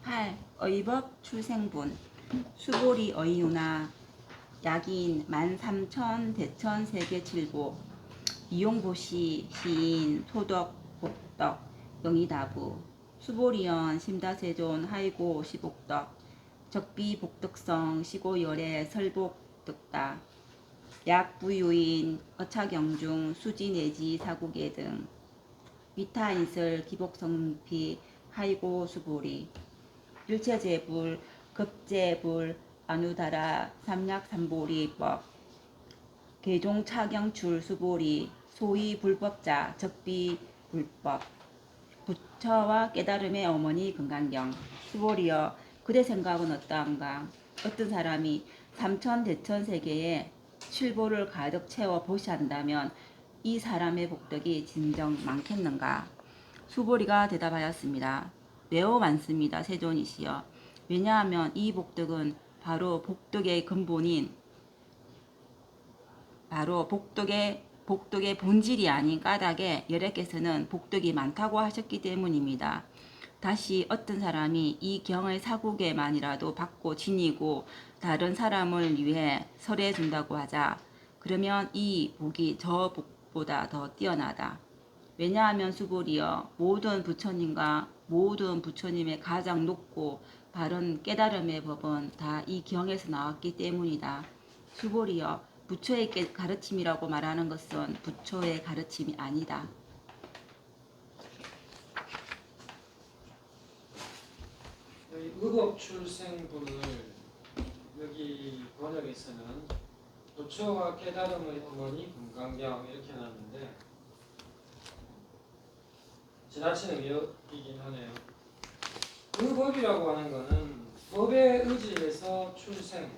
8. 의법 출생분 수보리 의유나 약인 13,000 대천 세계 칠보 이용보시 시인 토덕 복덕 영이다부 수보리연 심다세존 하이고 시복덕 적비 복덕성 시고열애 설복덕다 약부유인 어차경중 수지내지 사국예 등 위타인설 기복성피 하이고 수보리 일체제불 급제불 아누다라 삼약삼보리법 계종차경출 수보리 소위 불법자 적비 불법 부처와 깨달음의 어머니 금강경 수보리여 그대 생각은 어떠한가? 어떤 사람이 삼천 대천 세계에 칠보를 가득 채워 보시한다면 이 사람의 복덕이 진정 많겠는가? 수보리가 대답하였습니다. 매우 많습니다. 세존이시여. 왜냐하면 이 복덕은 바로 복덕의 근본인 복덕의 본질이 아닌 까닭에 여래께서는 복덕이 많다고 하셨기 때문입니다. 다시 어떤 사람이 이 경을 사국에만이라도 받고 지니고 다른 사람을 위해 설해 준다고 하자. 그러면 이 복이 저 복보다 더 뛰어나다. 왜냐하면 수보리여 모든 부처님과 모든 부처님의 가장 높고 바른 깨달음의 법은 다 이 경에서 나왔기 때문이다. 수보리여 부처의 가르침이라고 말하는 것은 부처의 가르침이 아니다. 여기 의법 출생분을 여기 번역에서는 부처와 깨달음의 어머니 금강경 이렇게 해놨는데 지나치는 의역이긴 하네요. 의법이라고 하는 것은 법에 의지해서 출생,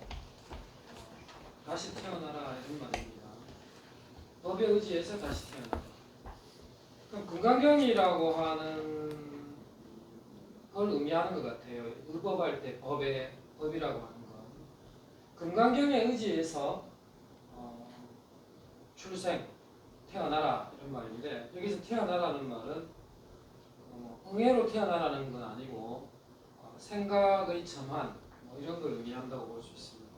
다시 태어나라 이런 말입니다. 법에 의지해서 다시 태어나라. 그럼 금강경이라고 하는 걸 의미하는 것 같아요. 의법할 때 법이라고 하는 건 금강경에 의지해서 출생, 태어나라 이런 말인데 여기서 태어나라는 말은 응애로 태어나라는 건 아니고 생각의 전환 이런 걸 의미한다고 볼 수 있습니다.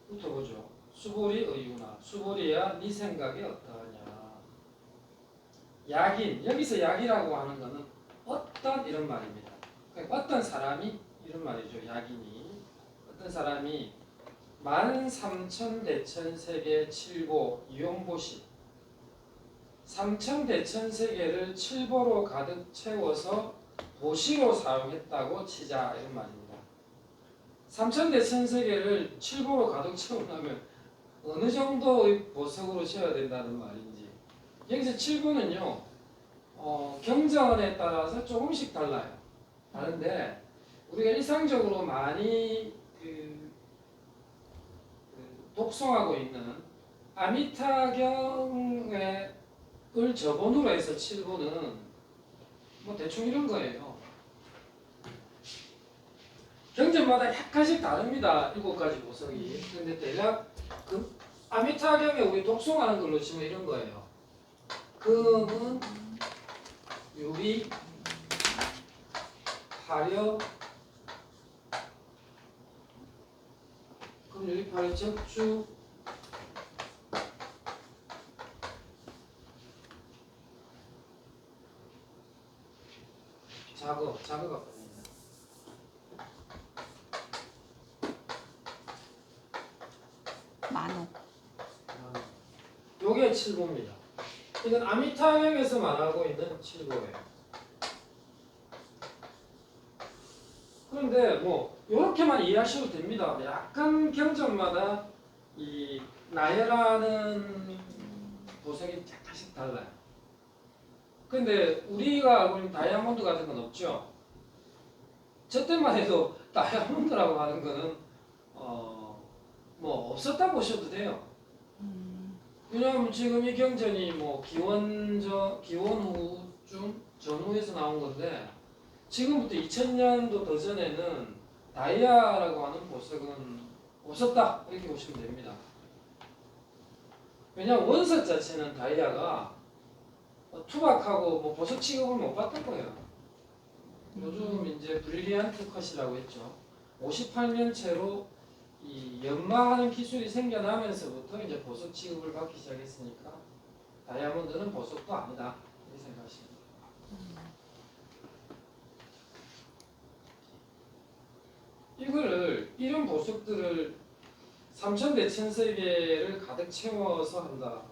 부터 보죠. 수보리 의유나 수보리야 네 생각이 어떠하냐. 약인 여기서 약이라고 하는 것은 어떤 이런 말입니다. 그러니까 어떤 사람이 이런 말이죠. 약인이 어떤 사람이 13,000 대천 세계 칠보 이용보시 3천 대천 세계를 칠보로 가득 채워서 보시로 사용했다고 치자 이런 말입니다. 3천 대천 세계를 칠보로 가득 채우려면 어느 정도의 보석으로 채워야 된다는 말인지 여기서 칠보는요 경전에 따라서 조금씩 달라요. 다른데 우리가 일상적으로 많이 독송하고 있는 아미타경의 을 저본으로 해서 칠보는 뭐 대충 이런 거예요. 경전마다 약간씩 다릅니다. 7가지 보석이. 근데 대략 그 아미타경에 우리 독송하는 걸로 치면 이런 거예요. 금은 유리, 화려, 금, 유리, 화려, 적주, 자거가 보입니다. 만호. 요게 칠보입니다. 이건 아미타경에서 말하고 있는 칠보예요. 그런데 뭐 이렇게만 이해하셔도 됩니다. 약간 경전마다 이 나열하는 보석이 약간씩 달라요. 근데 우리가 알고 있는 다이아몬드 같은 건 없죠. 저 때만 해도 다이아몬드라고 하는 거는 뭐 없었다 보셔도 돼요. 왜냐하면 지금 이 경전이 뭐 기원후쯤 전후에서 나온 건데 지금부터 2000년도 더 전에는 다이아라고 하는 보석은 없었다 이렇게 보시면 됩니다. 왜냐하면 원석 자체는 다이아가 투박하고 뭐 보석 취급을 못 받던 거예요. 요즘 이제 브릴리언트 컷이라고 했죠. 58년 채로 이 연마하는 기술이 생겨나면서부터 이제 보석 취급을 받기 시작했으니까 다이아몬드는 보석도 아니다 이렇게 생각하시면 돼요. 이거를 이런 보석들을 3,000대천세계를 가득 채워서 한다.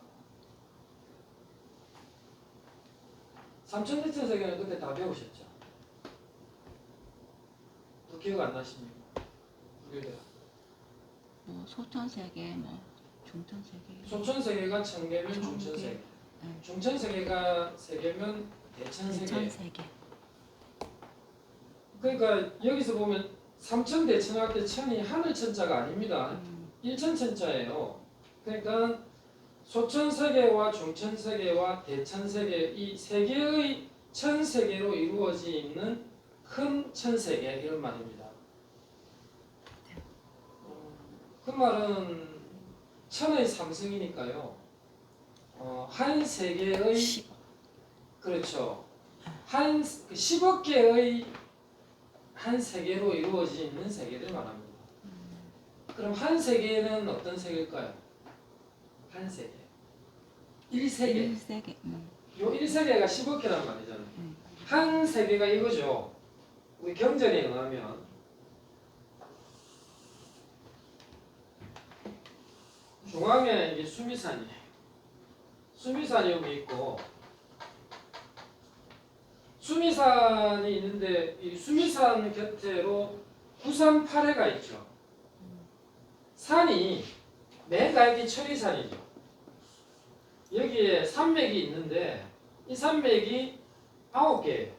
3,000대천세계는 그때 다 배우셨죠? 또 기억 안 나십니까? 불교대학. 뭐 소천세계, 뭐 중천세계. 소천세계가 천계면 천계. 중천세계. 네. 중천세계가 세계면 대천세계. 대천세계. 그러니까 여기서 보면 3,000대천할 때 천이 하늘천자가 아닙니다. 일천천자예요. 그러니까 소천세계와 중천세계와 대천세계 이 세 개의 천세계로 이루어져 있는 큰 천세계 이런 말입니다. 그 말은 천의 삼성이니까요. 한 세계의 10억. 그렇죠. 한 10억 개의 한 세계로 이루어져 있는 세계를 말합니다. 그럼 한 세계는 어떤 세계일까요? 한 세계. 1세계. 1세계. 요 1세계가 10억 개란 말이잖아요. 한 세계가 이거죠. 우리 경전에 의하면 중앙에 이게 수미산이에요. 수미산이 여기 있고 수미산이 있는데 이 수미산 곁으로 938해가 있죠. 산이 맨 가운데 천리산이죠. 여기에 산맥이 있는데 이 산맥이 9개예요.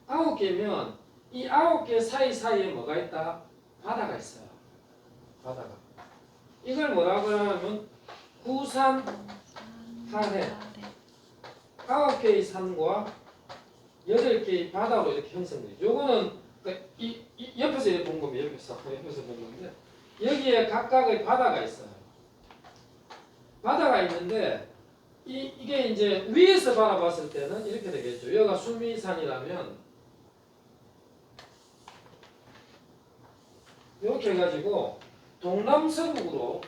9개면 이 9개 사이사이에 뭐가 있다? 바다가 있어요. 바다가. 이걸 뭐라고 하냐면 구산하해. 9개의 산과 8개의 바다로 이렇게 형성돼요. 요거는 이 옆에서 이렇게 본 겁니다. 옆에서 본 건데 여기에 각각의 바다가 있어요. 바다가 있는데 이게 이제 위에서 바라봤을 때는 이렇게 되겠죠. 여기가 수미산이라면 이렇게 해가지고 동남서북으로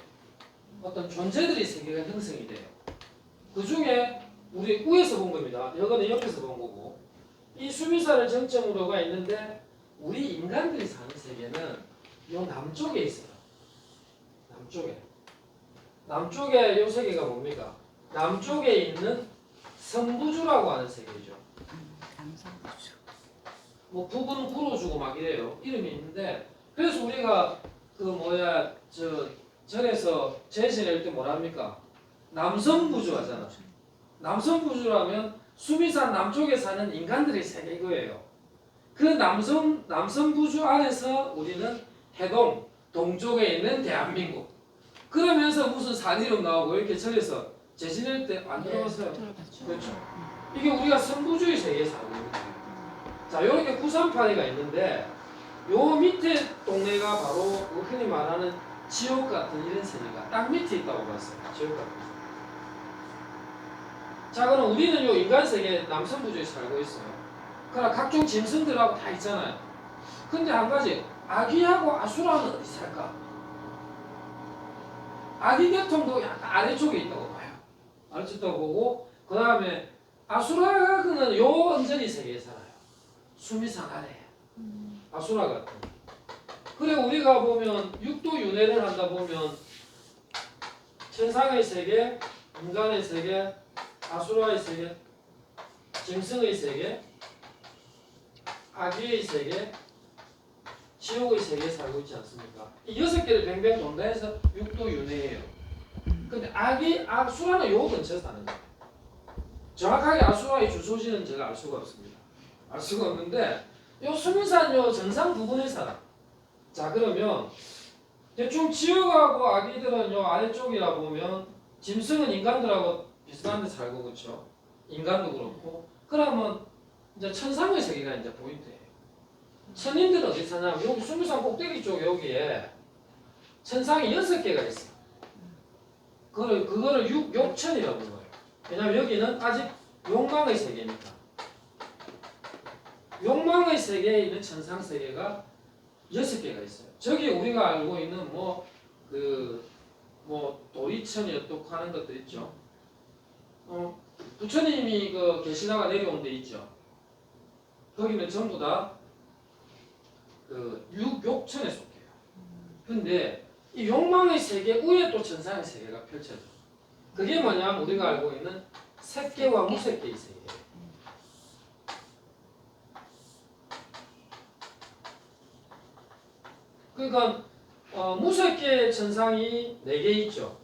어떤 존재들이 세계가 형성이 돼요. 그 중에 우리 위에서 본 겁니다. 이거는 옆에서 본 거고 이 수미산을 정점으로가 있는데 우리 인간들이 사는 세계는 요 남쪽에 있어요. 남쪽에 요 세계가 뭡니까? 남쪽에 있는 성부주라고 하는 세계죠. 남성부주. 뭐 북은 구로주고 막 이래요. 이름이 있는데 그래서 우리가 절에서 제시낼 때 뭐랍니까? 남성부주 하잖아. 남성부주라면 수미산 남쪽에 사는 인간들의 세계 이거예요. 그 남성부주 안에서 우리는 해동, 동쪽에 있는 대한민국. 그러면서 무슨 산 이름 나오고 이렇게 절에서 제시낼 때 안 들어봤어요? 그렇죠. 이게 우리가 성부주의 세계에 살고 있는 거예요. 자, 이렇게 938회가 있는데 요 밑에 동네가 바로 흔히 말하는 지옥 같은 이런 세계가 딱 밑에 있다고 봤어요. 지옥 같은 세계. 자, 그럼 우리는 요 인간 세계 남성부주에 살고 있어요. 그러나 각종 짐승들하고 다 있잖아요. 근데 한 가지 아기하고 아수라는 어디 살까? 아기 계통도 약간 아래쪽에 있다고 봐요. 아래쪽에 있다고 보고 그 다음에 아수라는 요 언저리 세계에 살아요. 수미산 아래. 아수라 같은. 그래 우리가 보면 육도 윤회를 한다 보면 천상의 세계, 인간의 세계, 아수라의 세계, 짐승의 세계, 아기의 세계, 지옥의 세계에 살고 있지 않습니까? 이 6개를 뱅뱅 돈다 해서 육도 윤회예요. 근데 아수라는 요 근처에 사는 거예요. 정확하게 아수라의 주소지는 제가 알 수가 없습니다. 알 수가 없는데 요 수미산 요 정상 부근에 살아. 자 그러면 대충 지옥하고 아기들은 요 아래쪽이라 보면 짐승은 인간들하고 비슷한 데 살고 그렇죠. 인간도 그렇고 그러면 이제 천상의 세계가 이제 보인대요. 천인들은 어디 사냐면 여기 수미산 꼭대기 쪽 여기에 천상이 6개가 있어. 그거를 육욕천이라고 불러요. 왜냐하면 여기는 아직 욕망의 세계니까. 욕망의 세계에 있는 천상 세계가 6개가 있어요. 저기 우리가 알고 있는 도리천이 어떻고 하는 것들 있죠. 부처님이 계시다가 내려온 데 있죠. 거기는 전부 다 육천에 속해요. 근데 이 욕망의 세계 위에 또 천상의 세계가 펼쳐져요. 그게 뭐냐면 우리가 알고 있는 색계와 무색계의 세계. 그러니까 무색계 천상이 4개 있죠.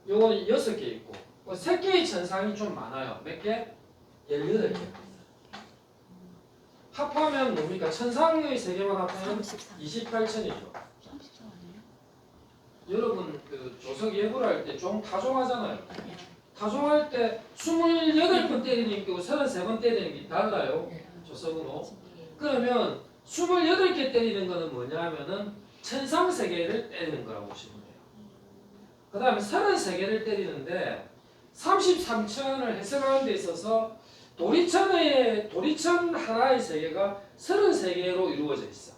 요건 6개 있고 색계의 천상이 좀 많아요. 몇 개? 18개. 합하면 뭡니까? 천상의 세계만 합하면 28천이죠. 여러분 조석 예고를 할 때 좀 타종하잖아요. 타종할 때 28번 때리는 게 33번 때리는 게 달라요. 조석으로. 그러면 28개 때리는 거는 뭐냐 하면은 천상세계를 때리는 거라고 보시면 돼요. 그 다음에 33개를 때리는데 33천을 해석하는 데 있어서 도리천 하나의 세계가 33개로 이루어져 있어.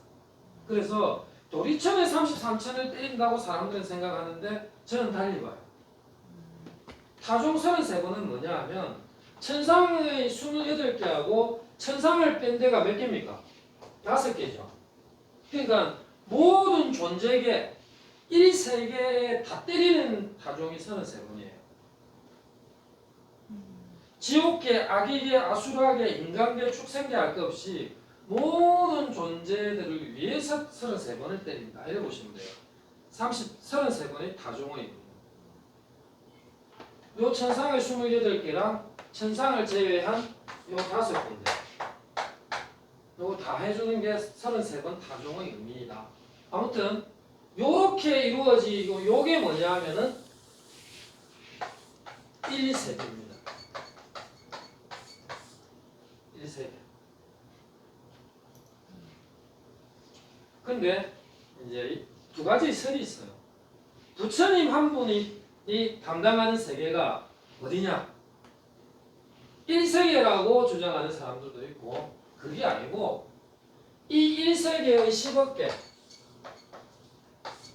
그래서 도리천에 33천을 때린다고 사람들은 생각하는데 저는 달리 봐요. 타종 33번은 뭐냐 하면 천상의 28개하고 천상을 뺀 데가 몇 개입니까? 5개죠. 그러니까 모든 존재계 1세계에 다 때리는 타종이 33번이에요. 지옥계, 악의계, 아수라계, 인간계, 축생계 할 것 없이 모든 존재들을 위해서 33번을 때린다. 이렇게 보시면 돼요. 33번의 타종의 이름. 요 천상의 28개랑 천상을 제외한 요 5군데. 요거 다 해주는 게 33번 타종의 의미이다. 아무튼 요렇게 이루어지고 요게 뭐냐 하면은 1세계입니다. 1세계. 근데 이제 두 가지 설이 있어요. 부처님 한 분이 담당하는 세계가 어디냐? 1세계라고 주장하는 사람들도 있고 그게 아니고 이 1세계의 10억 개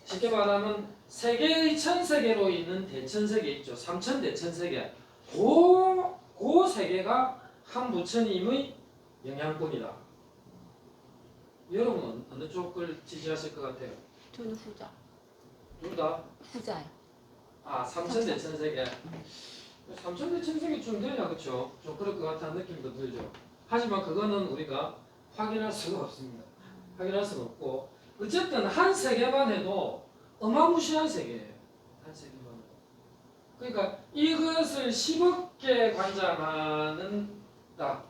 쉽게 말하면 세계의 천세계로 있는 대천세계 있죠. 삼천대천세계 그 세계가 한 부처님의 영향권이다. 여러분은 어느 쪽을 지지하실 것 같아요? 저는 후자. 둘 다? 후자요. 삼천대천세계. 삼천대천세계 좀 되냐, 그쵸? 좀 그럴 것 같다는 느낌도 들죠. 하지만 그거는 우리가 확인할 수가 없습니다. 확인할 수가 없고 어쨌든 한 세계만 해도 어마무시한 세계예요. 한 세계만 해도. 그러니까 이것을 10억 개 관장하는 다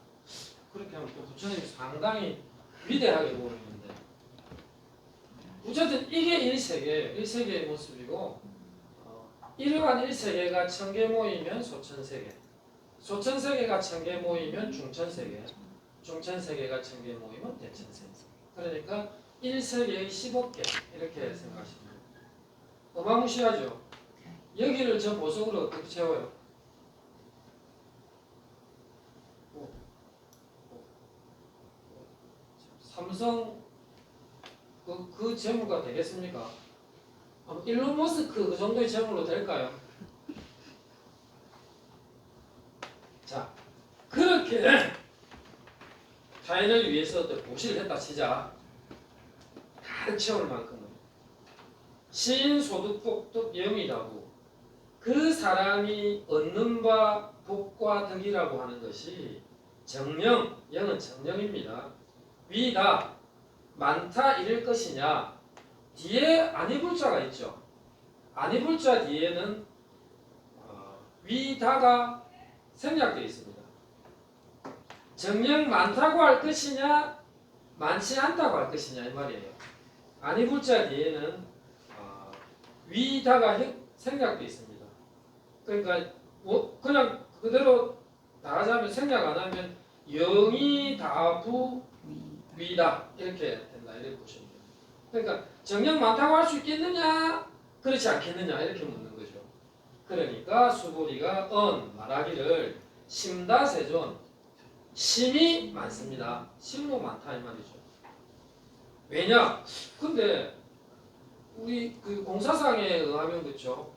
그렇게 하면 또 부처님이 상당히 위대하게 보이는데 어쨌든 이게 1세계예요. 1세계의 모습이고 이러한 1세계가 1000개 모이면 소천세계 소천세계가 1000개 모이면 중천세계 중천세계가 1000개 모이면 대천세계 그러니까 1세계의 10억 개 이렇게 생각하시면 돼요. 어마무시하죠. 여기를 저 보석으로 어떻게 채워요? 삼성 그 재무가 되겠습니까? 일론 머스크 그 정도의 재물로 될까요? 자, 그렇게 자연을 위해서 보시를 했다 치자. 가득 채울 만큼은 시인 소득 복덕 영이라고 그 사람이 얻는 바 복과 덕이라고 하는 것이 정령, 영은 정령입니다. 위다 많다 이럴 것이냐 뒤에 아니불자가 있죠. 아니불자 뒤에는 위다가 생략되어 있습니다. 정령 많다고 할 것이냐 많지 않다고 할 것이냐 이 말이에요. 아니불자 뒤에는 위다가 생략되어 있습니다. 그러니까 그냥 그대로 나가자면 생략 안 하면 영이 다부 위다 이렇게 된다 이렇게 보시면 돼요. 그러니까 정령 많다고 할 수 있겠느냐 그렇지 않겠느냐 이렇게 묻는 거죠. 그러니까 수보리가 말하기를 심다세존 심이 많습니다. 심도 많다 이 말이죠. 왜냐? 근데 우리 그 공사상에 의하면 그렇죠.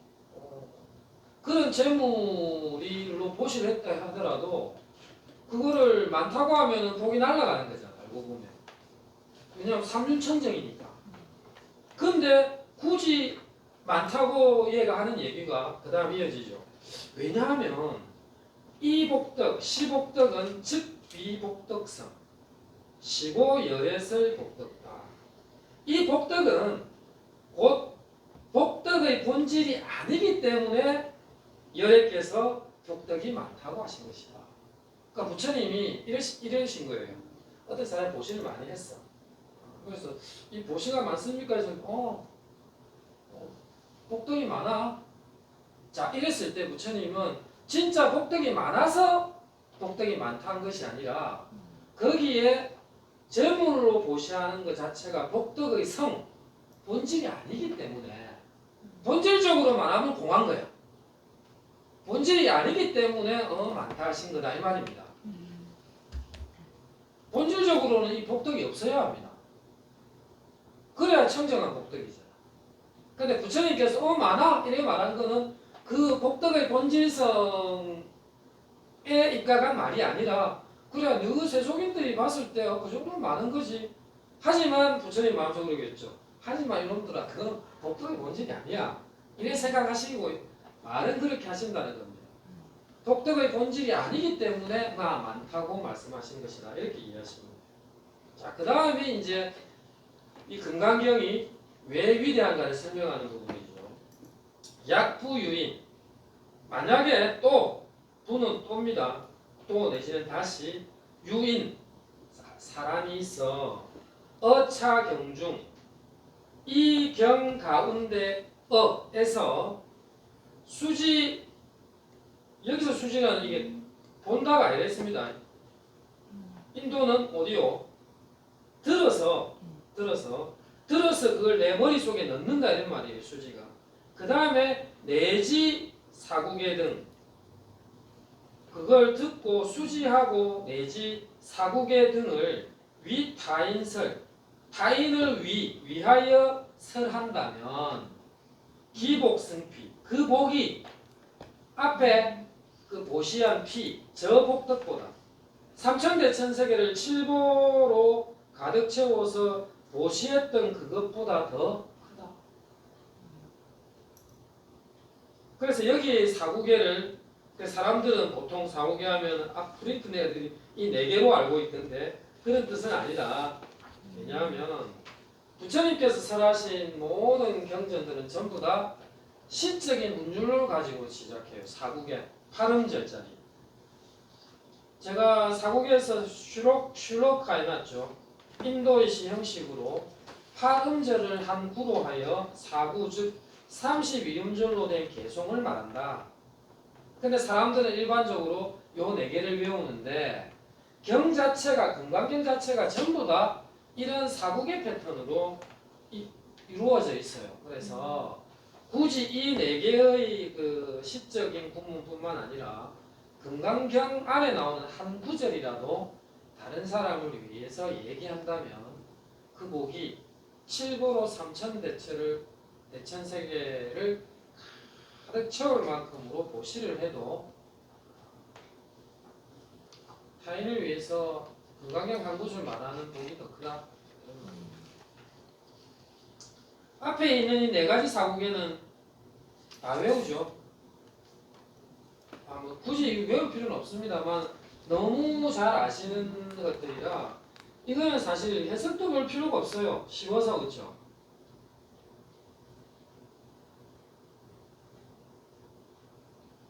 그런 재물이로 보시를 했다 하더라도 그거를 많다고 하면은 복이 날아가는 거잖아. 알고 보면. 왜냐하면 삼륜천정이니까. 근데 굳이 많다고 얘가 하는 얘기가 그 다음 이어지죠. 왜냐하면 이 복덕, 시복덕은 즉 비복덕성, 시고열애설 복덕다. 이 복덕은 곧 복덕의 본질이 아니기 때문에 열애께서 복덕이 많다고 하신 것이다. 그러니까 부처님이 이러신 거예요. 어떤 사람이 보시를 많이 했어. 그래서 이 보시가 많습니까? 그래서 복덕이 많아. 자, 이랬을 때 부처님은 진짜 복덕이 많아서 복덕이 많다는 것이 아니라 거기에 재물로 보시하는 것 자체가 복덕의 성, 본질이 아니기 때문에 본질적으로 말하면 공한 거야. 본질이 아니기 때문에 많다 하신 거다 이 말입니다. 본질적으로는 이 복덕이 없어야 합니다. 그래야 청정한 복덕이잖아. 근데 부처님께서 많아 이렇게 말한 거는 그 복덕의 본질성에 입각한 말이 아니라 그래야 너희 세속인들이 봤을 때 그 정도는 많은 거지. 하지만 부처님 마음속으로 그랬죠. 하지만 이놈들아 그건 복덕의 본질이 아니야. 이래 생각하시고 말은 그렇게 하신다는 겁니다. 복덕의 본질이 아니기 때문에 많다고 말씀하신 것이다. 이렇게 이해하시면 돼요. 자, 그 다음에 이제 이 금강경이 왜 위대한가를 설명하는 부분이죠. 약부유인. 만약에 또 부는 또입니다. 또 내지는 다시 유인 사람이 있어 어차경중 이 경 가운데 어에서 수지 여기서 수지는 이게 본다가 아니라 했습니다. 인도는 어디요? 들어서 그걸 내 머릿속에 넣는다 이런 말이에요. 수지가. 그 다음에 내지 사국의 등 그걸 듣고 수지하고 내지 사국의 등을 위 타인설 타인을 위하여 설한다면 기복승피 그 복이 앞에 그 보시한 피 저 복덕보다 삼천대천세계를 칠보로 가득 채워서 보시했던 그것보다 더 크다. 그래서 여기 사구계를 사람들은 보통 사구계 하면 프린트 애들이 이 네 개로 알고 있던데 그런 뜻은 아니다. 왜냐하면 부처님께서 설하신 모든 경전들은 전부 다 시적인 문율을 가지고 시작해요. 사구계, 팔음절짜리. 제가 사국에서 슐로카 해놨죠. 인도의시 형식으로 팔음절을 한 구로 하여 사구 즉 32음절로 된 개송을 말한다. 근데 사람들은 일반적으로 요 네 개를 외우는데 경 자체가 금강경 자체가 전부 다 이런 사국의 패턴으로 이루어져 있어요. 그래서 굳이 이 네 개의 그 시적인 구문뿐만 아니라 금강경 안에 나오는 한 구절이라도 다른 사람을 위해서 얘기한다면 그 복이 칠보로 대천세계를 가득 채울 만큼으로 보시를 해도 타인을 위해서 금강경 한 구절 말하는 복이 더 크다. 앞에 있는 이 네 가지 사국에는 다 외우죠. 뭐 굳이 외울 필요는 없습니다만 너무 잘 아시는 것들이라 이거는 사실 해석도 볼 필요가 없어요. 쉬워서 그렇죠.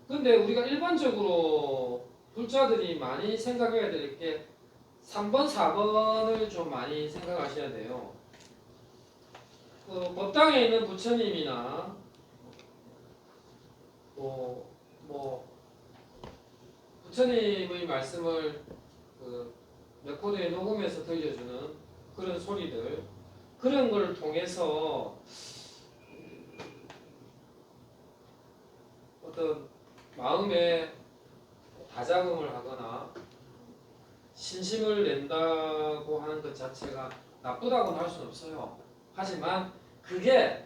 근데 우리가 일반적으로 불자들이 많이 생각해야 될 게 3번, 4번을 좀 많이 생각하셔야 돼요. 법당에 있는 부처님이나 부처님의 말씀을 레코드에 녹음해서 들려주는 그런 소리들 그런 걸 통해서 어떤 마음에 다자금을 하거나 신심을 낸다고 하는 것 자체가 나쁘다고는 할 수는 없어요. 하지만 그게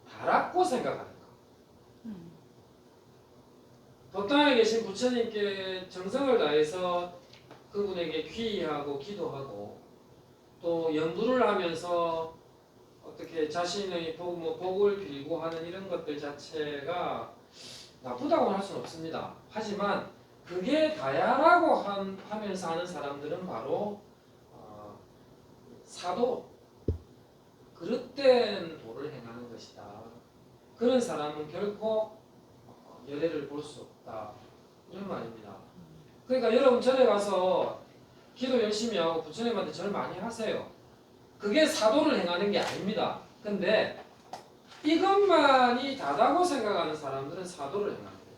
다라고 생각하는 거. 법당에 계신 부처님께 정성을 다해서 그분에게 귀의하고 기도하고 또 연부를 하면서 어떻게 자신의 복을 빌고 하는 이런 것들 자체가 나쁘다고는 할 수는 없습니다. 하지만 그게 다야라고 하면서 하는 사람들은 바로 사도, 그릇된 도를 행하는 것이다. 그런 사람은 결코 열애를 볼 수 없다. 이런 말입니다. 그러니까 여러분 절에 가서 기도 열심히 하고 부처님한테 절 많이 하세요. 그게 사도를 행하는 게 아닙니다. 근데 이것만이 다다고 생각하는 사람들은 사도를 행합니다.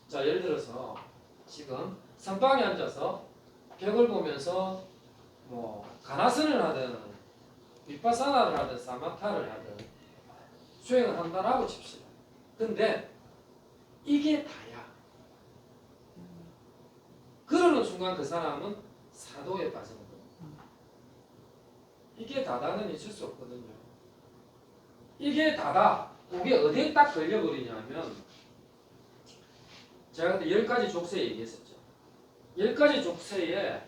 자, 예를 들어서 지금 선방에 앉아서 벽을 보면서 뭐 가나선을 하든 윗바사나를 하든 사마타를 하든 수행을 한다라고 칩시다. 근데 이게 다야. 그러는 순간 그 사람은 사도에 빠지는 거예요. 이게 다다는 있을 수 없거든요. 이게 다다. 그게 어디에 딱 걸려버리냐면 제가 그때 10가지 족쇄 얘기했었죠. 10가지 족쇄에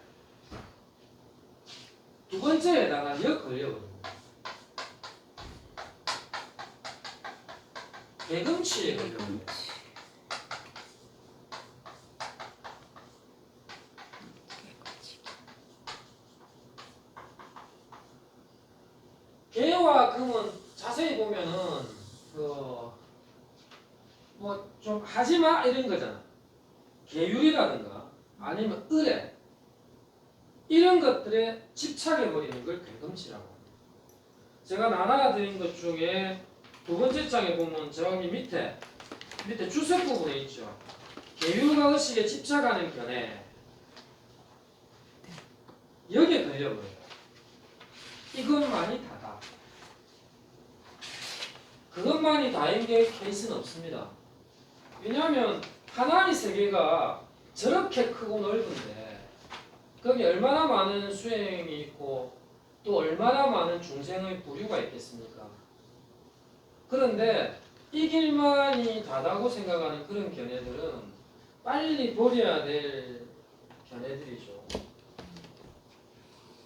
두 번째에다가 역 걸려버립니다. 개금치에 걸려버립니다. 개와 금은 자세히 보면은 뭐 좀 하지마 이런 거잖아. 계율이라든가 아니면 의뢰 이런 것들에 집착해 버리는 걸 개금치라고 합니다. 제가 나눠드린 것 중에 두 번째 장에 보면 저기 밑에 주석 부분에 있죠. 계율과 의식에 집착하는 견해 여기에 걸려버려요. 이것만이 다다. 그것만이 다인 게 케이스는 없습니다. 왜냐하면 하나의 세계가 저렇게 크고 넓은데 거기 얼마나 많은 수행이 있고 또 얼마나 많은 중생의 부류가 있겠습니까? 그런데 이 길만이 다다고 생각하는 그런 견해들은 빨리 버려야 될 견해들이죠.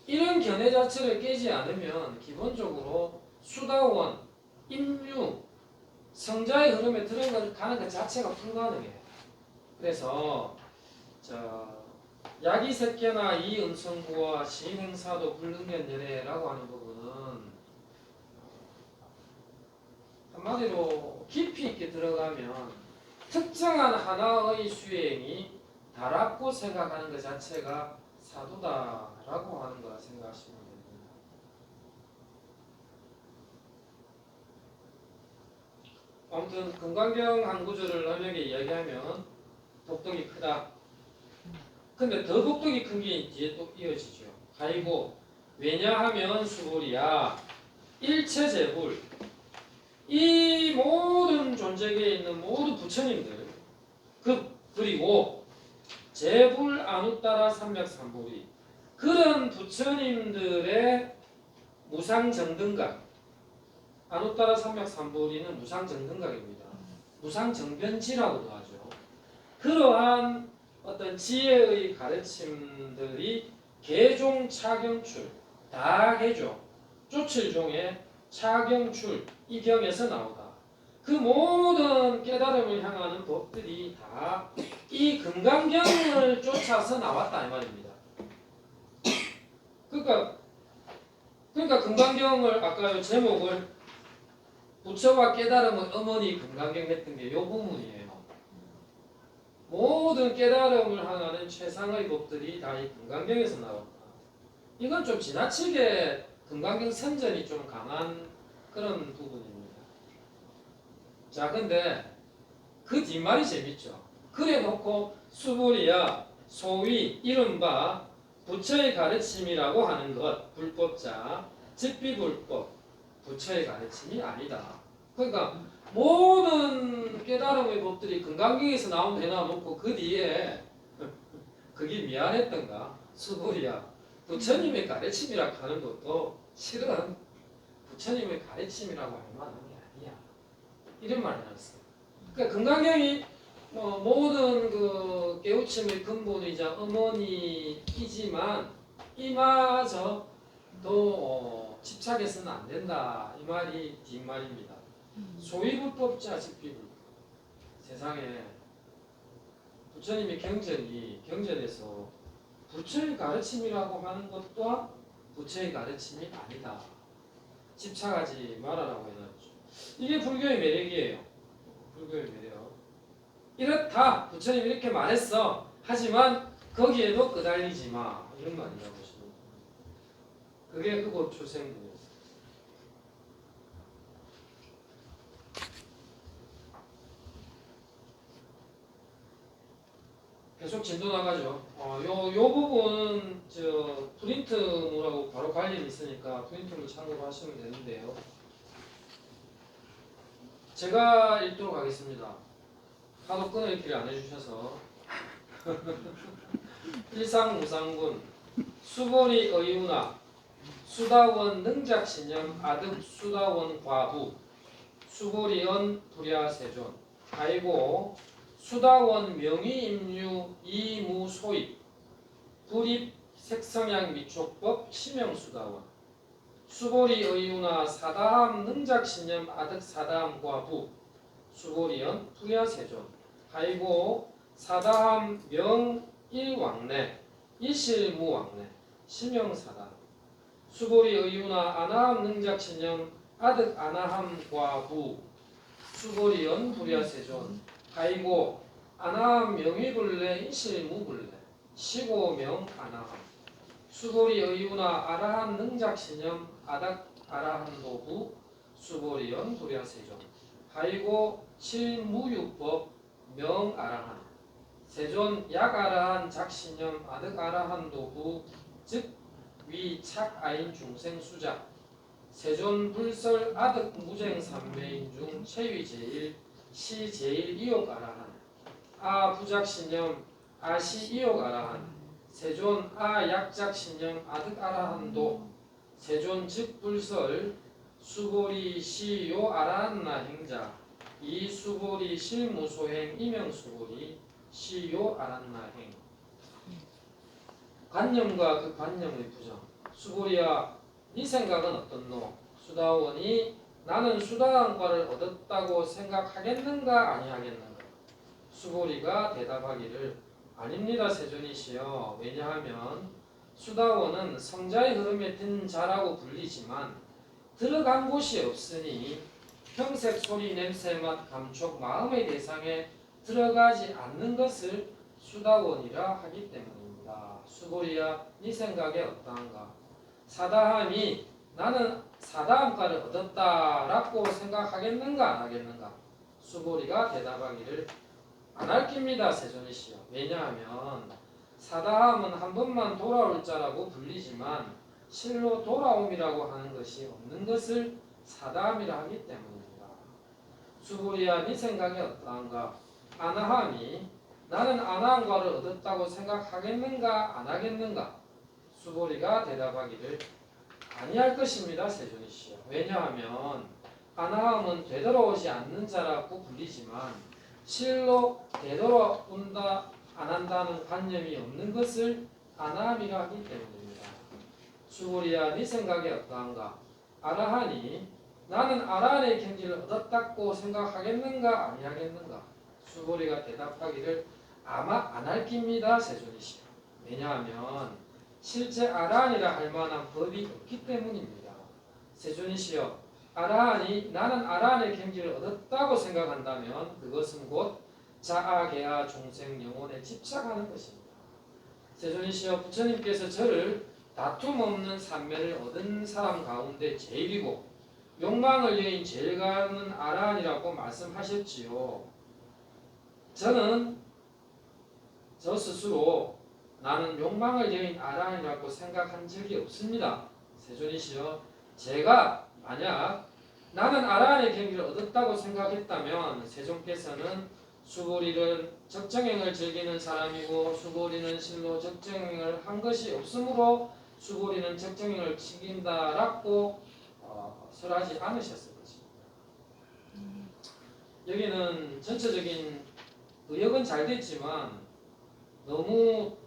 이런 견해 자체를 깨지 않으면 기본적으로 수다원, 임류, 성자의 흐름에 들어가는 것 자체가 불가능해요. 그래서 야기색계나 이음성구와 시행사도 불능견열애라고 하는 부분은 한마디로 깊이 있게 들어가면 특정한 하나의 수행이 다라고 생각하는 것 자체가 사도다라고 하는 거라 생각하시면 됩니다. 아무튼 금강경 한 구절을 남에게 이야기하면 복덕이 크다. 근데 더 복덕이 큰 게 뒤에 또 이어지죠. 가이고 왜냐하면 수불이야 일체재불 이 모든 존재계에 있는 모든 부처님들 그리고 재불 아누따라 삼백삼불이 그런 부처님들의 무상정등각 아누따라 삼백삼불이는 무상정등각입니다. 무상정변지라고도 하죠. 그러한 어떤 지혜의 가르침들이 개종 차경출 다 개죠. 쫓을종의 차경출 이 경에서 나오다. 그 모든 깨달음을 향하는 법들이 다 이 금강경을 쫓아서 나왔다 이 말입니다. 그러니까 금강경을 아까 제목을 부처와 깨달음은 어머니 금강경 했던 게 이 부분이에요. 모든 깨달음을 향하는 최상의 법들이 다 이 금강경에서 나왔다. 이건 좀 지나치게 금강경 선전이 좀 강한 그런 부분입니다. 자, 근데 그 뒷말이 재밌죠. 그래 놓고 수불이야 소위 이른바 부처의 가르침이라고 하는 것 불법자 즉비불법 부처의 가르침이 아니다. 그러니까 모든 깨달음의 법들이 금강경에서 나온 해놔 놓고 그 뒤에 그게 미안했던가? 수고리야. 부처님의 가르침이라 하는 것도 실은 부처님의 가르침이라고 할 만한 게 아니야. 이런 말을 했어요. 그러니까 금강경이 모든 그 깨우침의 근본이자 어머니이지만 이마저 또 집착해서는 안 된다. 이 말이 뒷말입니다. 소위불법자 즉비불법. 세상에 부처님의 경전에서 부처의 가르침이라고 하는 것 또한 부처의 가르침이 아니다. 집착하지 말아라고 해놨죠. 이게 불교의 매력이에요. 불교의 매력. 이렇다. 부처님이 이렇게 말했어. 하지만 거기에도 끄달리지 마. 이런 말이라고 보시면 그게 흑업 출생부였어요. 계속 진도 나가죠. 요 부분은 프린트물하고 바로 관련이 있으니까 프린트물 참고를 하시면 되는데요. 제가 읽도록 하겠습니다. 하도 끊어읽기를 안 해주셔서. 일상무상군 수보리 의우나 수다원 능작신념 아득 수다원 과부 수보리언 불야세존 아이고 수다원 명의임류 이무소입 불입 색성향 미촉법 치명수다원 수보리 의우나 사다함 능작신념 아득 사다함 과부 수보리언 불야세존 아이고 사다함 명일왕래 일실무왕래 심영사다 수보리 의유나 아나함 능작신념 아득 아나함 과부 수보리언 불야세존 가이고 아나함 명의불래 일실무불래 시고명 아나함 수보리 의유나 아라한 능작신념 아닥 아라한도부 수보리언 불야세존 가이고 칠무유법 명아라한 세존 약아라한 작신념 아득아라한 도부 즉 위착아인 중생 수작 세존 불설 아득 무쟁 삼매인 중 최위제일 시제일 이욕아라한 아 부작신념 아시 이욕아라한 세존 아 약작신념 아득아라한도 세존 즉 불설 수보리 시요 아라한나 행자 이 수보리 실무소행 이명수보리 시요 아란나행 관념과 그 관념의 부정 수보리야 네 생각은 어떻노? 수다원이 나는 수다원과를 얻었다고 생각하겠는가 아니하겠는가? 수보리가 대답하기를 아닙니다 세존이시여 왜냐하면 수다원은 성자의 흐름에 든 자라고 불리지만 들어간 곳이 없으니 평색 소리 냄새 맛 감촉 마음의 대상에 들어가지 않는 것을 수다원이라 하기 때문입니다. 수보리야 네 생각에 어떠한가? 사다함이 나는 사다함과를 얻었다라고 생각하겠는가 안 하겠는가? 수보리가 대답하기를 안 할 깁니다 세존이시여. 왜냐하면 사다함은 한 번만 돌아올 자라고 불리지만 실로 돌아옴이라고 하는 것이 없는 것을 사다함이라 하기 때문입니다. 수보리야 네 생각이 어떠한가? 아나함이 나는 아나함과를 얻었다고 생각하겠는가 안 하겠는가? 수보리가 대답하기를 아니할 것입니다 세존이시여. 왜냐하면 아나함은 되돌아오지 않는 자라고 불리지만 실로 되돌아온다 안 한다는 관념이 없는 것을 아나함이라 하기 때문입니다. 수보리야 네 생각이 어떠한가? 아라하니 나는 아라한의 경지를 얻었다고 생각하겠는가 아니하겠는가? 수보리가 대답하기를 아마 안 할 깁니다 세존이시여. 왜냐하면 실제 아라한이라 할 만한 법이 없기 때문입니다. 세존이시여 아라한이 나는 아라한의 경지를 얻었다고 생각한다면 그것은 곧 자아, 계아, 중생, 영혼에 집착하는 것입니다. 세존이시여 부처님께서 저를 다툼 없는 삼매를 얻은 사람 가운데 제일이고 욕망을 여인 제일 가는 아라한이라고 말씀하셨지요. 저는 저 스스로 나는 욕망을 여인 아라한이라고 생각한 적이 없습니다. 세존이시여 제가 만약 나는 아라한의 경기를 얻었다고 생각했다면 세종께서는 수고리는 적정행을 즐기는 사람이고 수고리는 실로 적정행을 한 것이 없으므로 수고리는 적정행을 즐긴다라고 설하지 않으셨을 것입니다. 여기는 전체적인 의역은 잘 됐지만 너무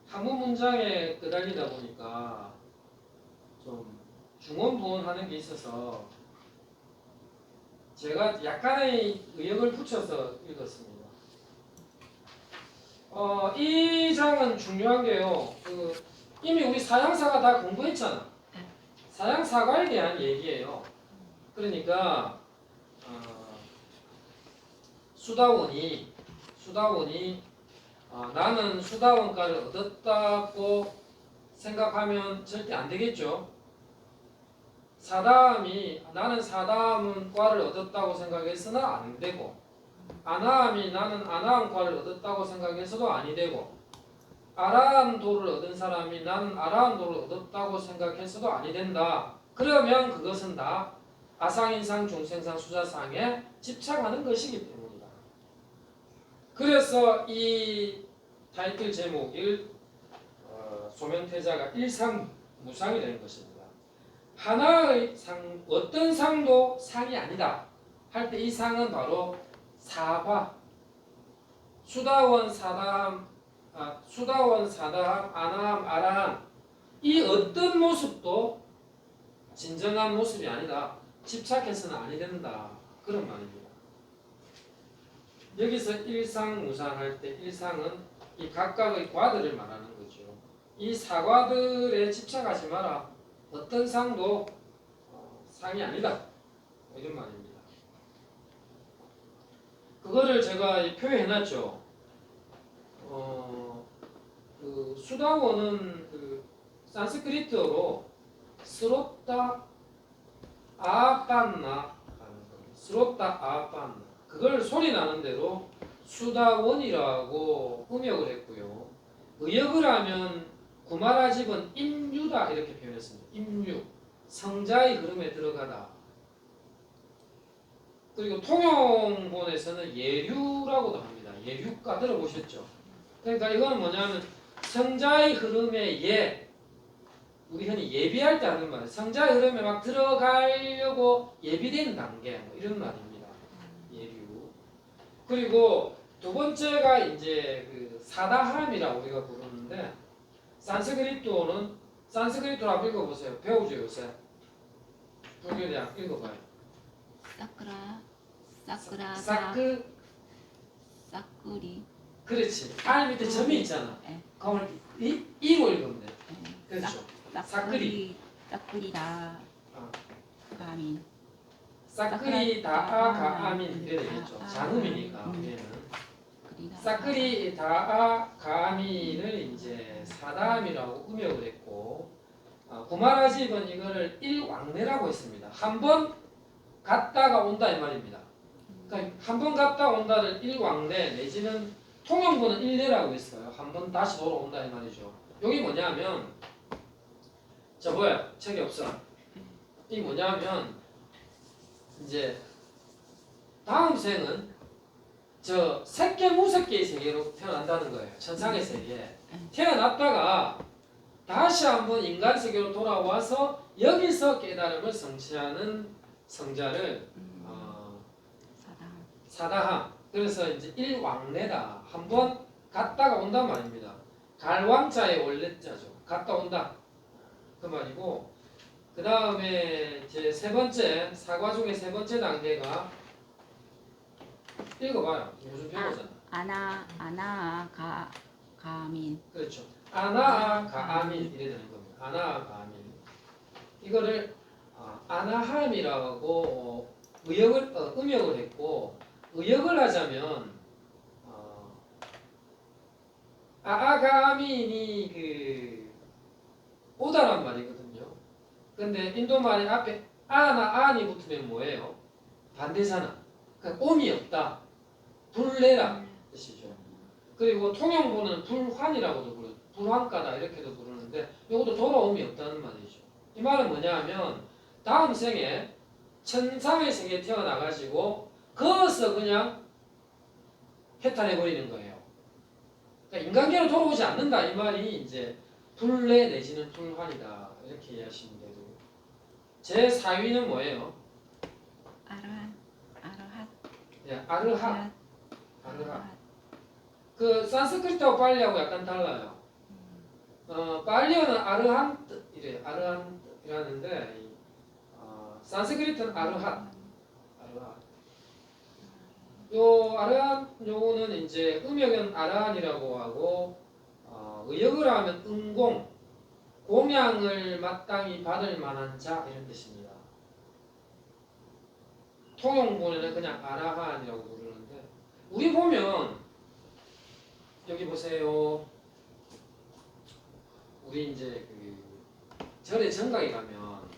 한문 문장에 끄달리다 보니까 좀 중원부원하는 게 있어서 제가 약간의 의역을 붙여서 읽었습니다. 이 장은 중요한 게요. 이미 우리 사양사가 다 공부했잖아. 사양사과에 대한 얘기예요. 그러니까 수다원이 나는 수다원과를 얻었다고 생각하면 절대 안 되겠죠. 사다함이 나는 사다함과를 얻었다고 생각했으나 안 되고, 아나함이 나는 아나함과를 얻었다고 생각해서도 아니 되고, 아라한도를 얻은 사람이 나는 아라한도를 얻었다고 생각해서도 아니 된다. 그러면 그것은 다 아상인상 중생상 수자상에 집착하는 것이기 때문이다. 그래서 이 타이틀 제목을 소명태자가 일상무상이 되는 것입니다. 하나의 상, 어떤 상도 상이 아니다 할 때 이 상은 바로 사화, 수다원, 사다함, 아나함, 아라함, 이 어떤 모습도 진정한 모습이 아니다. 집착해서는 아니 된다. 그런 말입니다. 여기서 일상무상 할 때 일상은 이 각각의 과들을 말하는 거죠. 이 사과들에 집착하지 마라. 어떤 상도 상이 아니다. 이런 말입니다. 그거를 제가 표현해놨죠. 그 수다원은 그 산스크리트어로 스롭다 아빤나, 스롭다 아빤나, 그걸 소리 나는 대로 수다원이라고 음역을 했고요. 의역을 하면 구마라집은 임유다 이렇게 표현했습니다. 임유, 성자의 흐름에 들어가다. 그리고 통용본에서는 예류라고도 합니다. 예류가 들어보셨죠? 그러니까 이건 뭐냐면 성자의 흐름에 우리 흔히 예비할 때 하는 말이에요. 성자의 흐름에 막 들어가려고 예비된 단계 뭐 이런 말입니다. 예류. 그리고 두 번째가 이제 그 사다함이라고 우리가 부르는데 산스크리트어는 산스크리트어라고 읽어보세요. 배우죠 요새. 불교대학 읽어봐요. 사꾸리. 그렇지. 알 밑에 점이 있잖아. 그걸 이로 읽으면 돼. 그렇죠. 사꾸리다. 가민. 사크리다아 가아민 이래 되겠죠. 장음이니까 얘는. 사크리다아 가아민을 이제 사담이라고 음역을 했고, 구마라집은 이거를 일왕래라고 했습니다. 한 번 갔다가 온다 이 말입니다. 그러니까 한 번 갔다 온다를 일왕래 내지는 통영부는 일례라고 했어요. 한 번 다시 돌아온다 이 말이죠. 여기 뭐냐면 뭐야 책이 없어. 이 뭐냐면 이제 다음 생은 색계 무색계의 세계로 태어난다는 거예요. 천상의 세계. 태어났다가 다시 한번 인간 세계로 돌아와서 여기서 깨달음을 성취하는 성자를 사다함. 그래서 이제 일왕래다. 한번 갔다가 온단 말입니다. 갈왕자의 원래자죠. 갔다 온다. 그 말이고, 그 다음에 제 세 번째 사과 중에 세 번째 단계가 읽어봐요. 요즘 배우잖아. 가민. 그렇죠. 아나 가아민 이래 되는 겁니다. 아나 가아민. 이거를 아나함이라고 음역을 했고, 의역을 하자면 아가민이 그 오다란 말이거든요. 근데 인도말이 앞에 아나 안이 붙으면 뭐예요? 반대잖아. 그러니까 옴이 없다. 불내라 뜻이죠. 그리고 통영부는 불환이라고도 부르죠. 불환가다 이렇게도 부르는데 이것도 돌아옴이 없다는 말이죠. 이 말은 뭐냐면 다음 생에 천상의 세계에 태어나가지고 거기서 그냥 해탈해버리는 거예요. 그러니까 인간계로 돌아오지 않는다 이 말이 이제 불내 내지는 불환이다 이렇게 이해하시면 되고 제 4위는 뭐예요? 아르한. 예, 아르핫. 그 산스크리트하고 발리하고 약간 달라요. 발리어는 아르한트 이래요. 아르한트라는데 산스크리트는 아르핫. 요 아르한 요거는 이제 음역은 아라한이라고 하고 의역을 하면 은공, 공양을 마땅히 받을 만한 자 이런 뜻입니다. 통용본에는 그냥 아라한이라고 부르는데 우리 보면 여기 보세요. 우리 이제 그 절에 정각에 가면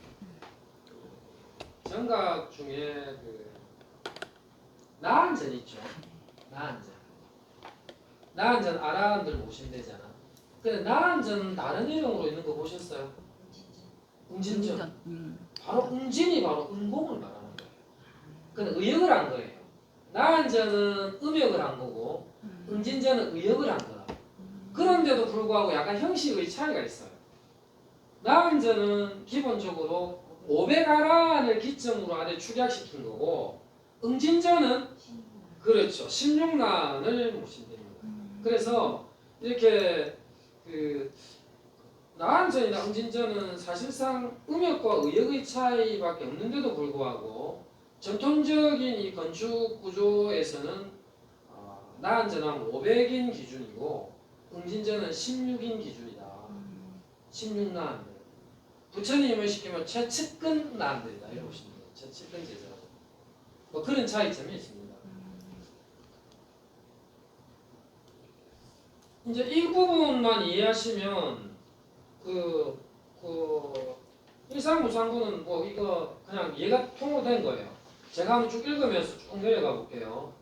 정각 중에 그 나한전 있죠. 나한전 아라한들 모시면 되잖아. 근데 나한전 다른 이름으로 있는 거 보셨어요? 웅진전. 바로 웅진이 바로 은공을 말하는 거예요. 그건 의역을 한 거예요. 나한전은 음역을 한 거고 웅진전은 의역을 한 거다. 그런데도 불구하고 약간 형식의 차이가 있어요. 나한전은 기본적으로 500아라한을 기점으로 안에 축약시킨 거고 응진전은 그렇죠. 16난을 모신 됩니다. 그래서 이렇게 그 나한전이나 응진전은 사실상 음역과 의역의 차이밖에 없는데도 불구하고 전통적인 이 건축 구조에서는 나한전은 500인 기준이고 응진전은 16인 기준이다. 16난들. 부처님을 시키면 최측근 난들이다. 이렇게 보시면 돼요. 최측근 제자라고. 뭐 그런 차이점이 있습니다. 이제 이 부분만 이해하시면 그 일상무상부는 뭐 이거 그냥 이해가 통로된 거예요. 제가 한번 쭉 읽으면서 쭉 내려가 볼게요.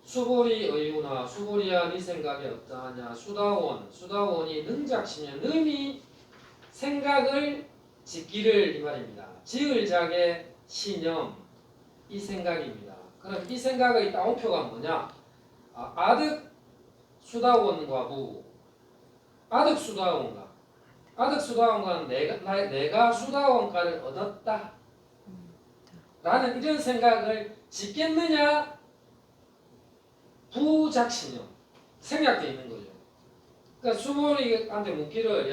수보리 의우나 수보리야 네 생각이 어떠하냐 수다원이 능작시면 능이 생각을 짓기를 이 말입니다. 지을 자의 신념 이 생각입니다. 그럼 이 생각의 따옴표가 뭐냐? 아득 수다원과 부 아득 수다원과는 내가 수다원과를 얻었다 라는 이런 생각을 짓겠느냐? 부작신념 생략되어 있는 거죠. 그러니까 수보리한테 묻기를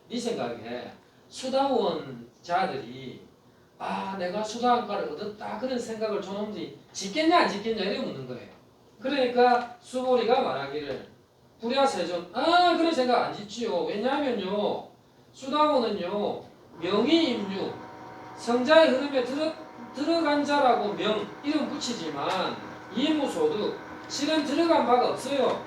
네 생각에 수다원 자들이 내가 수다원과를 얻었다 그런 생각을 저놈들이 짓겠냐 안 짓겠냐 이렇게 묻는 거예요. 그러니까 수보리가 말하기를 불야세존 그런 생각 안 짓지요. 왜냐하면요 수다원은요 명의임류 성자의 흐름에 들어간 자라고 명 이름 붙이지만 이무소득 실은 들어간 바가 없어요.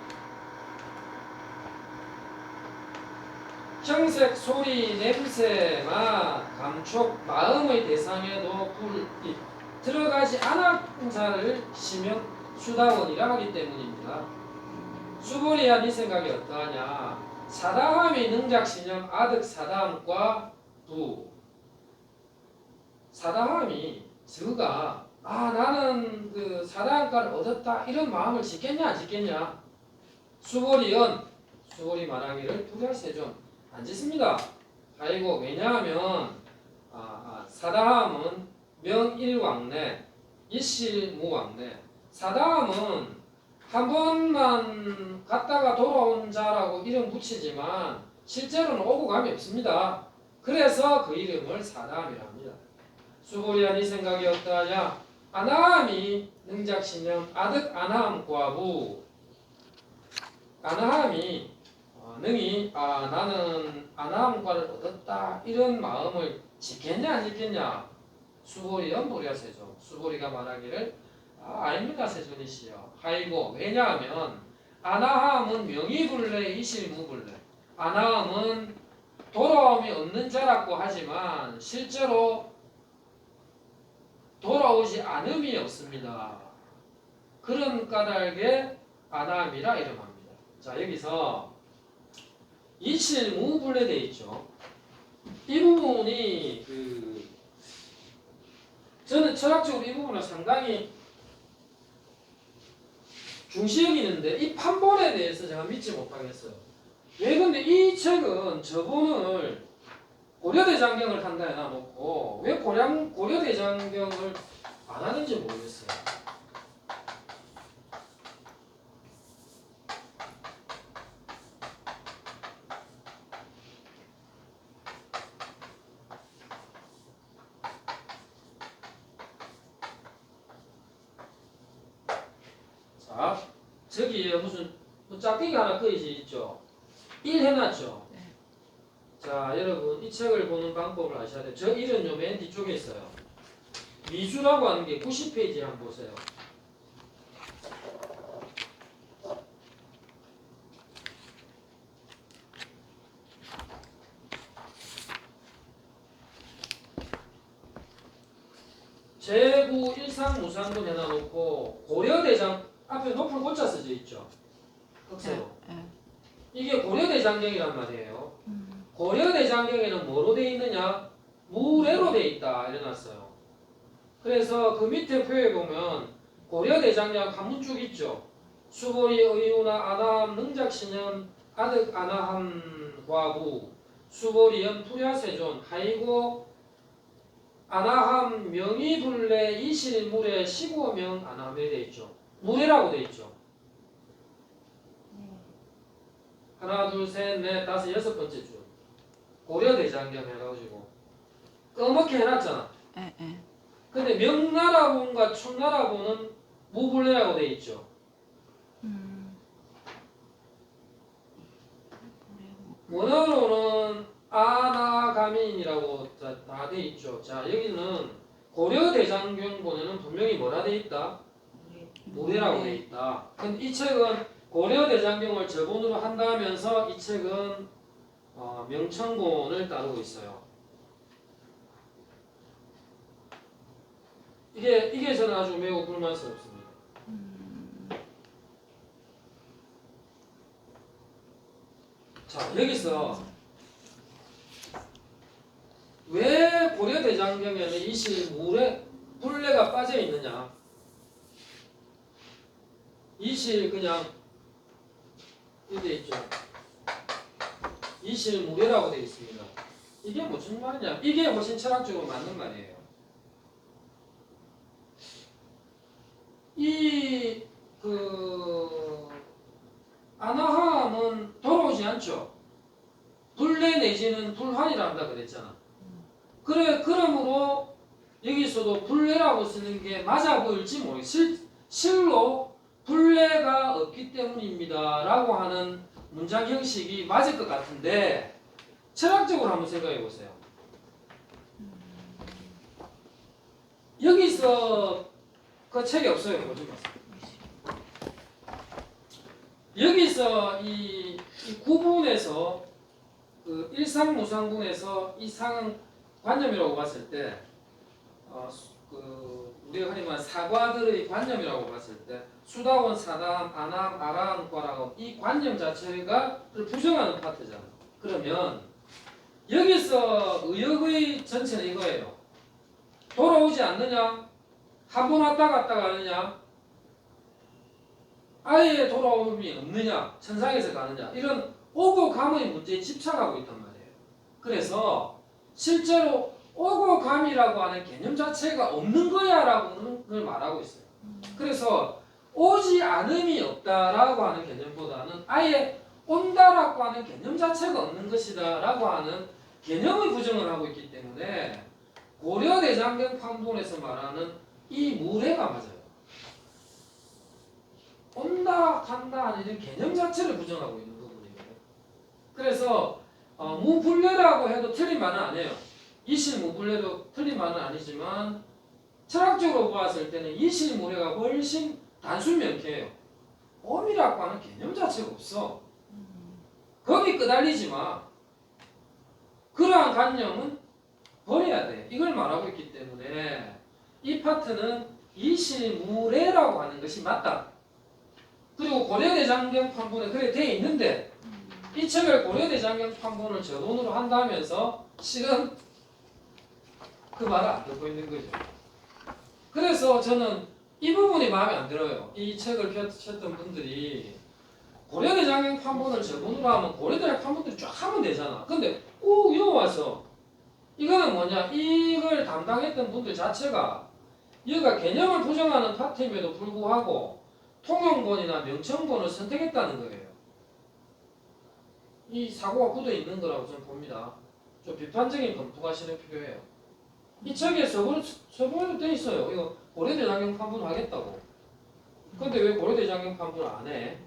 형색, 소리, 냄새, 맛, 감촉, 마음의 대상에도 불입 들어가지 않은 자를 시면 수다원이라 하기 때문입니다. 수보리야 네 생각이 어떠하냐? 사다함이 능작신념 아득 사다함과 부 사다함이 저가 나는 그 사다함과를 얻었다 이런 마음을 짓겠냐 안 짓겠냐? 수보리 말하기를 불야세존 안 짓습니다. 아이고 왜냐하면 사다함은 명일왕래 이실무왕래 사다함은 한 번만 갔다가 돌아온 자라고 이름 붙이지만 실제로는 오고 감이 없습니다. 그래서 그 이름을 사다함이라 합니다. 수보리야 네 생각이 어떠하냐? 아나함이 능작신념 아득 아나함과부 아나함이 능히 나는 아나함과를 얻었다 이런 마음을 짓겠냐 안 짓겠냐? 수보리연 보리야세존 수보리가 말하기를 아닙니다 세존이시여. 아이고 왜냐하면 아나함은 명의불래 이실무불래 아나함은 돌아옴이 없는 자라고 하지만 실제로 돌아오지 않음이 없습니다. 그런 까닭에 아나함이라 이름합니다. 자 여기서 이실무불래 돼 있죠. 이 부분이 저는 철학적으로 이 부분을 상당히 중시 여기는데 이 판본에 대해서 제가 믿지 못하겠어요. 왜 근데 이 책은 저분을 고려대장경을 한다 해놔놓고 왜 고려대장경을 안 하는지 모르겠어요. 자, 저기에 무슨 짝대기 하나 그려져 있죠? 1 해놨죠? 네. 자, 여러분 이 책을 보는 방법을 아셔야 돼요. 저 1은 요 맨 뒤쪽에 있어요. 미주라고 하는 게 90페이지 한번 보세요. 제구 일상무상군 해놔놓고 고려대장 앞에 높은 고자 써져 있죠. 흑색으로. 네. 이게 고려대장경이란 말이에요. 고려대장경에는 뭐로 돼 있느냐? 무례로 돼 있다 이래놨어요. 그래서 그 밑에 표에 보면 고려대장경 한문 쭉 있죠. 수보리 의유나 아담 능작신현 아득 아나함 과부 수보리연 풀야세존 하이고 아나함 명의불례 이실물에 15명 아나함에 돼 있죠. 무례라고 돼 있죠. 하나, 둘, 셋, 넷, 다섯, 여섯 번째 줄. 고려대장경 해가지고 꺼멓게 해놨잖아. 네. 근데 명나라본과 청나라본은 무불례라고 돼 있죠. 원어로는 아나가민이라고 다 돼 있죠. 자, 여기는 고려대장경본에는 분명히 뭐라 돼 있다? 무례라고 돼 있다. 근데 이 책은 고려대장경을 저본으로 한다면서 이 책은 명천본을 따르고 있어요. 이게 저는 아주 매우 불만스럽습니다. 자, 여기서 왜 고려대장경에는 이실 무례 불례가 빠져 있느냐? 이실 그냥 이게 있죠. 이실 무례라고 되어 있습니다. 이게 무슨 말이냐? 이게 훨씬 철학적으로 맞는 말이에요. 아나함은 돌아오지 않죠. 불례 내지는 불환이라 한다 그랬잖아. 그러므로 여기서도 불례라고 쓰는 게 맞아 보일지 모르겠어요. 실로 불례가 없기 때문입니다. 라고 하는 문장 형식이 맞을 것 같은데 철학적으로 한번 생각해 보세요. 여기서 그 책이 없어요. 보지 마세요. 여기서 이 구분에서 그 일상무상분에서 이 상은 관념이라고 봤을 때 우리가 흔히 말하는 사과들의 관념이라고 봤을 때 수다원, 사담, 아남, 아람, 과라곤 이 관념 자체가 부정하는 파트잖아. 그러면 여기서 의역의 전체는 이거예요. 돌아오지 않느냐? 한 번 왔다 갔다 가느냐? 아예 돌아옴이 없느냐? 천상에서 가느냐? 이런 오고 감의 문제에 집착하고 있단 말이에요. 그래서 실제로 오고 감이라고 하는 개념 자체가 없는 거야 라고 걸 말하고 있어요. 그래서 오지 않음이 없다라고 하는 개념보다는 아예 온다라고 하는 개념 자체가 없는 것이다 라고 하는 개념의 부정을 하고 있기 때문에 고려대장경 판본에서 말하는 이 무례가 맞아요. 온다 간다 하는 이런 개념 자체를 부정하고 있는 부분이에요. 그래서 무불례라고 해도 틀린 말은 아니에요. 이실무불례도 틀린 말은 아니지만 철학적으로 보았을 때는 이실무례가 훨씬 단순 명쾌해요. 엄이라고 하는 개념 자체가 없어. 거기 끄달리지 마. 그러한 관념은 버려야 돼. 이걸 말하고 있기 때문에 이 파트는 이실무례라고 하는 것이 맞다. 그리고 고려대장경 판본에 그래 돼 있는데 이 책을 고려대장경 판본을 저돈으로 한다면서 실은 그 말을 안 듣고 있는 거죠. 그래서 저는 이 부분이 마음에 안 들어요. 이 책을 펴셨던 분들이 고려대장경 판본을 전문으로 하면 고려대장 판본들이 쫙 하면 되잖아. 근데 꼭 이어 와서 이거는 뭐냐, 이걸 담당했던 분들 자체가 여기가 개념을 부정하는 파트임에도 불구하고 통용본이나 명청본을 선택했다는 거예요. 이 사고가 굳어 있는 거라고 저는 봅니다. 좀 비판적인 검토가 실은 필요해요. 이 책에 서본에도 돼 있어요. 이거 고려대장경 판본 하겠다고. 근데 왜 고려대장경 판본을 안 해?